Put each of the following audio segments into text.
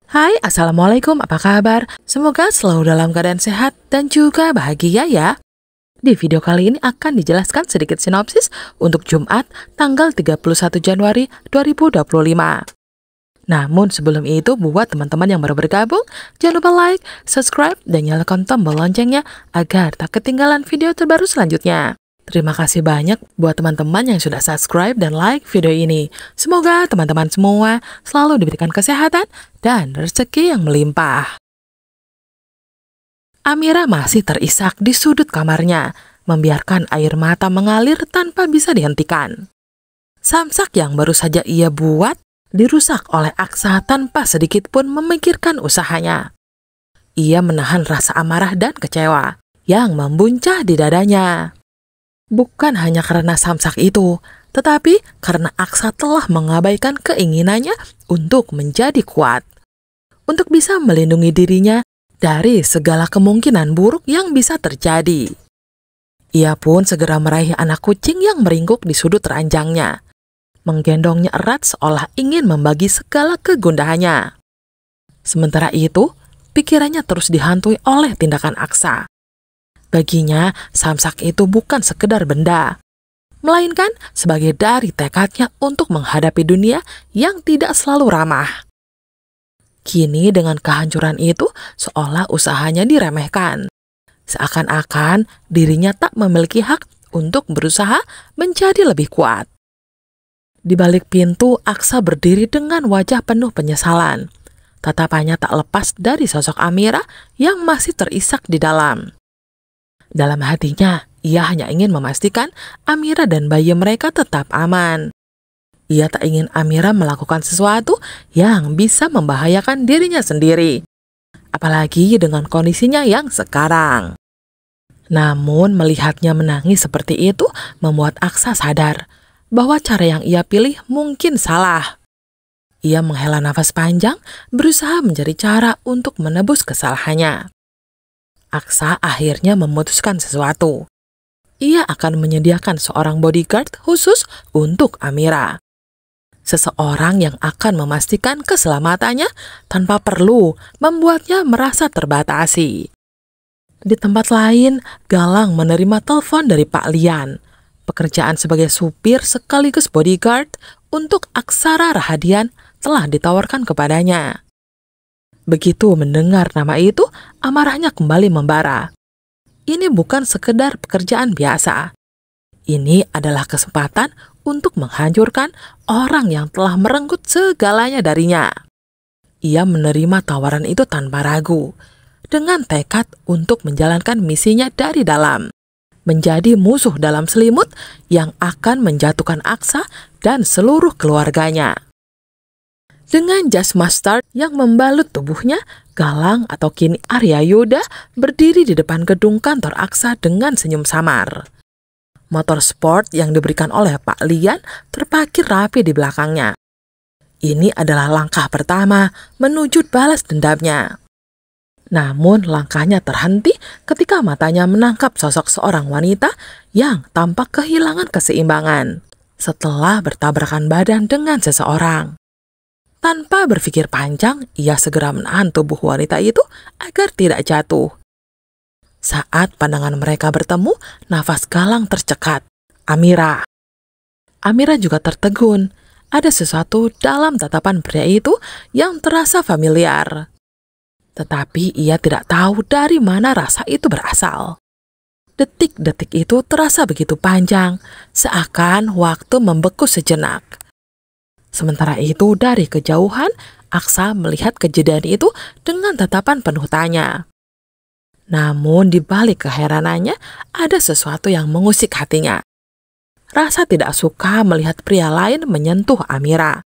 Hai, Assalamualaikum, apa kabar? Semoga selalu dalam keadaan sehat dan juga bahagia ya. Di video kali ini akan dijelaskan sedikit sinopsis untuk Jumat tanggal 31 Januari 2025. Namun sebelum itu, buat teman-teman yang baru bergabung, jangan lupa like, subscribe, dan nyalakan tombol loncengnya agar tak ketinggalan video terbaru selanjutnya. Terima kasih banyak buat teman-teman yang sudah subscribe dan like video ini. Semoga teman-teman semua selalu diberikan kesehatan dan rezeki yang melimpah. Amira masih terisak di sudut kamarnya, membiarkan air mata mengalir tanpa bisa dihentikan. Samsak yang baru saja ia buat dirusak oleh Aksa tanpa sedikit pun memikirkan usahanya. Ia menahan rasa amarah dan kecewa yang membuncah di dadanya. Bukan hanya karena Samsak itu, tetapi karena Aksa telah mengabaikan keinginannya untuk menjadi kuat. Untuk bisa melindungi dirinya dari segala kemungkinan buruk yang bisa terjadi. Ia pun segera meraih anak kucing yang meringkuk di sudut ranjangnya. Menggendongnya erat seolah ingin membagi segala kegundahannya. Sementara itu, pikirannya terus dihantui oleh tindakan Aksa. Baginya, Samsak itu bukan sekedar benda, melainkan sebagai dari tekadnya untuk menghadapi dunia yang tidak selalu ramah. Kini dengan kehancuran itu, seolah usahanya diremehkan. Seakan-akan dirinya tak memiliki hak untuk berusaha menjadi lebih kuat. Di balik pintu, Aksa berdiri dengan wajah penuh penyesalan. Tatapannya tak lepas dari sosok Amira yang masih terisak di dalam. Dalam hatinya, ia hanya ingin memastikan Amira dan bayi mereka tetap aman. Ia tak ingin Amira melakukan sesuatu yang bisa membahayakan dirinya sendiri. Apalagi dengan kondisinya yang sekarang. Namun melihatnya menangis seperti itu membuat Aksa sadar bahwa cara yang ia pilih mungkin salah. Ia menghela nafas panjang, berusaha mencari cara untuk menebus kesalahannya. Aksa akhirnya memutuskan sesuatu. Ia akan menyediakan seorang bodyguard khusus untuk Amira. Seseorang yang akan memastikan keselamatannya tanpa perlu membuatnya merasa terbatasi. Di tempat lain, Galang menerima telepon dari Pak Lian. Pekerjaan sebagai supir sekaligus bodyguard untuk Aksara Rahadian telah ditawarkan kepadanya. Begitu mendengar nama itu, amarahnya kembali membara. Ini bukan sekedar pekerjaan biasa. Ini adalah kesempatan untuk menghancurkan orang yang telah merenggut segalanya darinya. Ia menerima tawaran itu tanpa ragu, dengan tekad untuk menjalankan misinya dari dalam. Menjadi musuh dalam selimut yang akan menjatuhkan Aksa dan seluruh keluarganya. Dengan jas mustard yang membalut tubuhnya, Galang atau kini Arya Yuda berdiri di depan gedung kantor Aksa dengan senyum samar. Motor sport yang diberikan oleh Pak Lian terparkir rapi di belakangnya. Ini adalah langkah pertama menuju balas dendamnya. Namun langkahnya terhenti ketika matanya menangkap sosok seorang wanita yang tampak kehilangan keseimbangan setelah bertabrakan badan dengan seseorang. Tanpa berpikir panjang, ia segera menahan tubuh wanita itu agar tidak jatuh. Saat pandangan mereka bertemu, nafas Galang tercekat. Amira. Amira juga tertegun. Ada sesuatu dalam tatapan pria itu yang terasa familiar. Tetapi ia tidak tahu dari mana rasa itu berasal. Detik-detik itu terasa begitu panjang, seakan waktu membeku sejenak. Sementara itu dari kejauhan, Aksa melihat kejadian itu dengan tatapan penuh tanya. Namun di balik keheranannya, ada sesuatu yang mengusik hatinya. Rasa tidak suka melihat pria lain menyentuh Amira.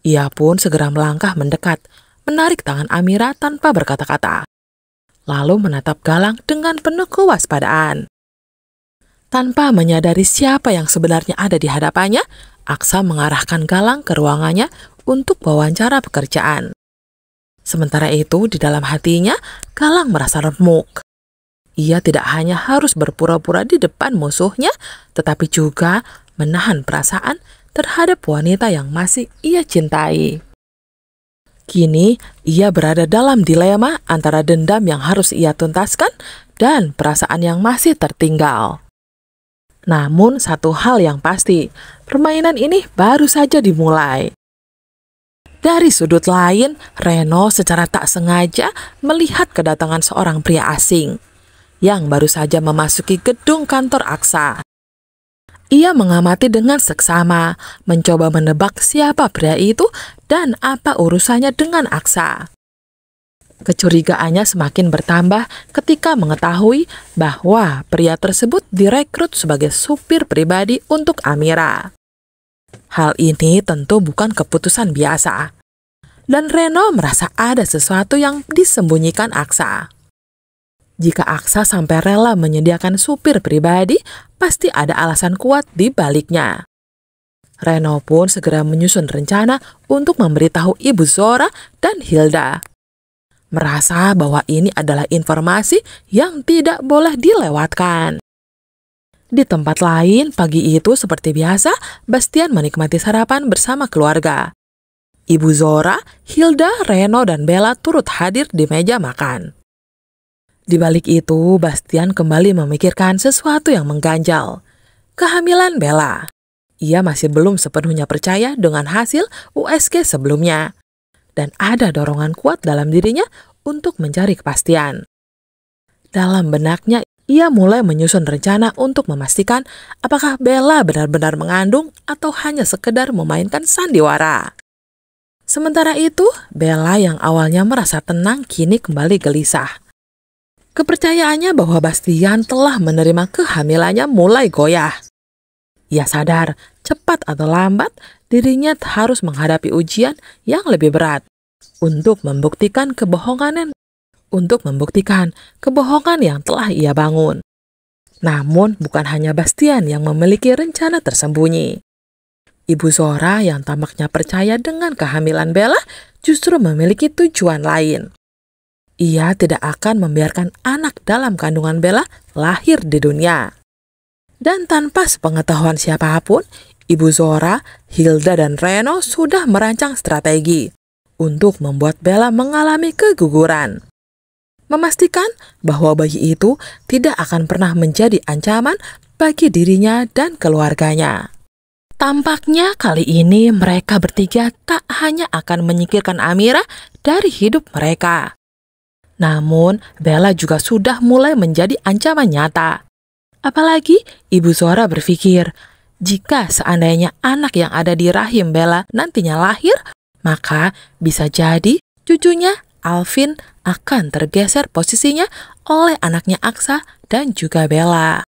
Ia pun segera melangkah mendekat, menarik tangan Amira tanpa berkata-kata. Lalu menatap Galang dengan penuh kewaspadaan. Tanpa menyadari siapa yang sebenarnya ada di hadapannya, Aksa mengarahkan Galang ke ruangannya untuk wawancara pekerjaan. Sementara itu, di dalam hatinya, Galang merasa remuk. Ia tidak hanya harus berpura-pura di depan musuhnya, tetapi juga menahan perasaan terhadap wanita yang masih ia cintai. Kini, ia berada dalam dilema antara dendam yang harus ia tuntaskan dan perasaan yang masih tertinggal. Namun, satu hal yang pasti, permainan ini baru saja dimulai. Dari sudut lain, Reno secara tak sengaja melihat kedatangan seorang pria asing yang baru saja memasuki gedung kantor Aksa. Ia mengamati dengan seksama, mencoba menebak siapa pria itu dan apa urusannya dengan Aksa. Kecurigaannya semakin bertambah ketika mengetahui bahwa pria tersebut direkrut sebagai supir pribadi untuk Amira. Hal ini tentu bukan keputusan biasa. Dan Reno merasa ada sesuatu yang disembunyikan Aksa. Jika Aksa sampai rela menyediakan supir pribadi, pasti ada alasan kuat di baliknya. Reno pun segera menyusun rencana untuk memberitahu Ibu Zora dan Hilda. Merasa bahwa ini adalah informasi yang tidak boleh dilewatkan. Di tempat lain, pagi itu seperti biasa, Bastian menikmati sarapan bersama keluarga. Ibu Zora, Hilda, Reno, dan Bella turut hadir di meja makan. Di balik itu, Bastian kembali memikirkan sesuatu yang mengganjal. Kehamilan Bella. Ia masih belum sepenuhnya percaya dengan hasil USG sebelumnya. Dan ada dorongan kuat dalam dirinya untuk mencari kepastian. Dalam benaknya, ia mulai menyusun rencana untuk memastikan apakah Bella benar-benar mengandung atau hanya sekedar memainkan sandiwara. Sementara itu, Bella yang awalnya merasa tenang kini kembali gelisah. Kepercayaannya bahwa Bastian telah menerima kehamilannya mulai goyah. Ia sadar, cepat atau lambat, dirinya harus menghadapi ujian yang lebih berat untuk membuktikan kebohongan yang telah ia bangun. Namun, bukan hanya Bastian yang memiliki rencana tersembunyi. Ibu Zora yang tampaknya percaya dengan kehamilan Bella justru memiliki tujuan lain. Ia tidak akan membiarkan anak dalam kandungan Bella lahir di dunia. Dan tanpa sepengetahuan siapapun, Ibu Zora, Hilda, dan Reno sudah merancang strategi untuk membuat Bella mengalami keguguran. Memastikan bahwa bayi itu tidak akan pernah menjadi ancaman bagi dirinya dan keluarganya. Tampaknya kali ini mereka bertiga tak hanya akan menyingkirkan Amira dari hidup mereka. Namun, Bella juga sudah mulai menjadi ancaman nyata. Apalagi Ibu Zora berpikir, jika seandainya anak yang ada di rahim Bella nantinya lahir, maka bisa jadi cucunya Alvin akan tergeser posisinya oleh anaknya Aksa dan juga Bella.